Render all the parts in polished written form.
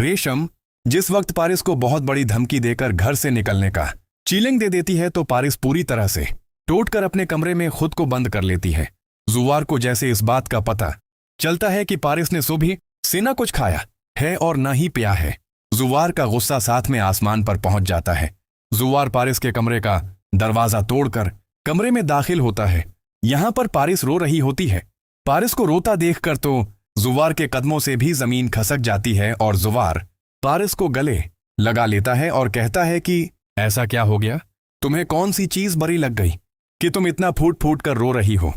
रेशम जिस वक्त पारिस को बहुत बड़ी धमकी देकर घर से निकलने का चीलिंग दे देती है तो पारिस पूरी तरह से टूटकर अपने कमरे में खुद को बंद कर लेती है। जुवार को जैसे इस बात का पता चलता है कि पारिस ने सुबह से न कुछ खाया है और न ही पिया है, जुवार का गुस्सा साथ में आसमान पर पहुंच जाता है। जुवार पारिस के कमरे का दरवाजा तोड़कर कमरे में दाखिल होता है। यहां पर पारिस रो रही होती है। पारिस को रोता देखकर तो जुवार के कदमों से भी जमीन खसक जाती है और जुवार पारिस को गले लगा लेता है और कहता है कि ऐसा क्या हो गया, तुम्हें कौन सी चीज बुरी लग गई कि तुम इतना फूट फूट कर रो रही हो,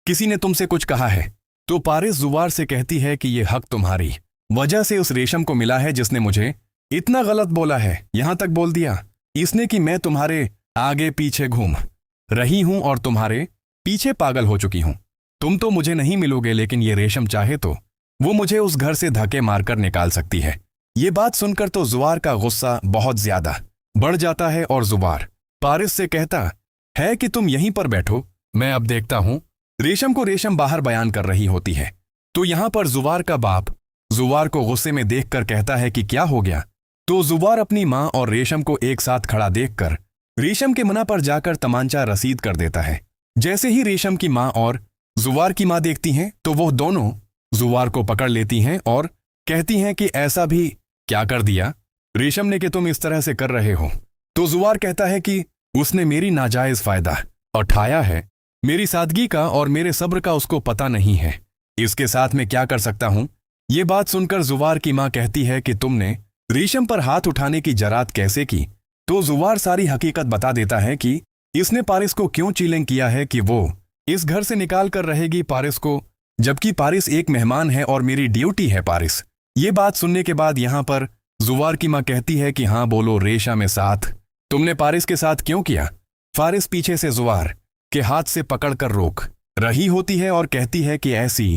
किसी ने तुमसे कुछ कहा है? तो पारिस जुवार से कहती है कि यह हक तुम्हारी वजह से उस रेशम को मिला है जिसने मुझे इतना गलत बोला है, यहां तक बोल दिया इसने कि मैं तुम्हारे आगे पीछे घूम रही हूं और तुम्हारे पीछे पागल हो चुकी हूं। तुम तो मुझे नहीं मिलोगे, लेकिन ये रेशम चाहे तो वो मुझे उस घर से धक्के मारकर निकाल सकती है। ये बात सुनकर तो जुवार का गुस्सा बहुत ज्यादा बढ़ जाता है और जुवार पारिस से कहता है कि तुम यहीं पर बैठो, मैं अब देखता हूं। रेशम को रेशम बाहर बयान कर रही होती है तो यहां पर जुवार का बाप जुवार को गुस्से में देखकर कहता है कि क्या हो गया। तो जुवार अपनी मां और रेशम को एक साथ खड़ा देखकर रेशम के मुंह पर जाकर तमांचा रसीद कर देता है। जैसे ही रेशम की मां और जुवार की मां देखती हैं तो वो दोनों जुवार को पकड़ लेती हैं और कहती हैं कि ऐसा भी क्या कर दिया रेशम ने कि तुम इस तरह से कर रहे हो। तो जुवार कहता है कि उसने मेरी नाजायज फायदा उठाया है, मेरी सादगी का और मेरे सब्र का उसको पता नहीं है, इसके साथ मैं क्या कर सकता हूं। ये बात सुनकर जुवार की मां कहती है कि तुमने रेशम पर हाथ उठाने की जरात कैसे की। तो जुवार सारी हकीकत बता देता है कि इसने पारिस को क्यों चीलिंग किया है कि वो इस घर से निकाल कर रहेगी पारिस को, जबकि पारिस एक मेहमान है और मेरी ड्यूटी है पारिस। ये बात सुनने के बाद यहां पर जुवार की मां कहती है कि हाँ बोलो रेशम में साथ तुमने पारिस के साथ क्यों किया। फारिस पीछे से जुवार के हाथ से पकड़कर रोक रही होती है और कहती है कि ऐसी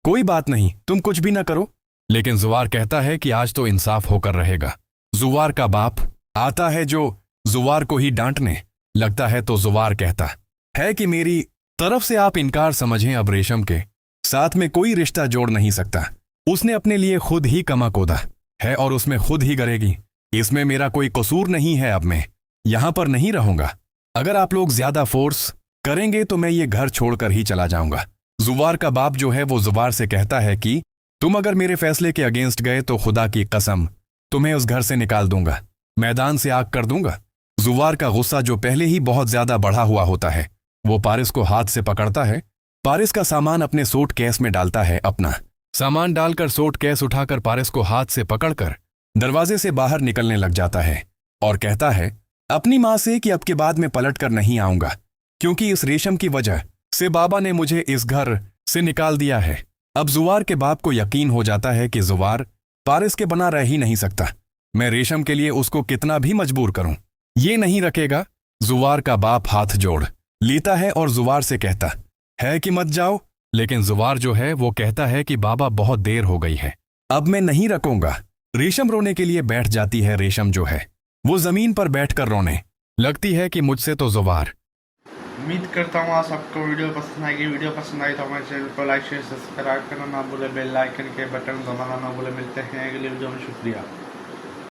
कोई बात नहीं, तुम कुछ भी ना करो। लेकिन जुवार कहता है कि आज तो इंसाफ होकर रहेगा। जुवार का बाप आता है जो जुवार को ही डांटने लगता है तो जुवार कहता है कि मेरी तरफ से आप इनकार समझें, अब रेशम के साथ में कोई रिश्ता जोड़ नहीं सकता। उसने अपने लिए खुद ही कमा कोदा है और उसमें खुद ही गरेगी, इसमें मेरा कोई कसूर नहीं है। अब मैं यहां पर नहीं रहूंगा, अगर आप लोग ज्यादा फोर्स करेंगे तो मैं ये घर छोड़कर ही चला जाऊंगा। जुवार का बाप जो है वो जुवार से कहता है कि तुम अगर मेरे फैसले के अगेंस्ट गए तो खुदा की कसम तुम्हें उस घर से निकाल दूंगा, मैदान से आग कर दूंगा। जुवार का गुस्सा जो पहले ही बहुत ज्यादा बढ़ा हुआ होता है वो पारिस को हाथ से पकड़ता है। पारिस का सामान अपने सूट केस में डालता है, अपना सामान डालकर सूट केस उठाकर पारिस को हाथ से पकड़कर दरवाजे से बाहर निकलने लग जाता है और कहता है अपनी मां से कि अब के बाद मैं पलट कर नहीं आऊंगा, क्योंकि इस रेशम की वजह से बाबा ने मुझे इस घर से निकाल दिया है। अब जुवार के बाप को यकीन हो जाता है कि जुवार पारिस के बना रह ही नहीं सकता, मैं रेशम के लिए उसको कितना भी मजबूर करूं ये नहीं रखेगा। जुवार का बाप हाथ जोड़ लेता है और जुवार से कहता है कि मत जाओ, लेकिन जुवार जो है वो कहता है कि बाबा बहुत देर हो गई है, अब मैं नहीं रखूंगा। रेशम रोने के लिए बैठ जाती है। रेशम जो है वो जमीन पर बैठकर रोने लगती है कि मुझसे तो जुवार। उम्मीद करता हूँ आप सबको वीडियो पसंद आएगी। वीडियो पसंद आई तो हमारे चैनल को लाइक शेयर सब्सक्राइब करना ना भूले, बेल आइकन के बटन दबाना ना भूले। मिलते हैं अगले वीडियो में, शुक्रिया।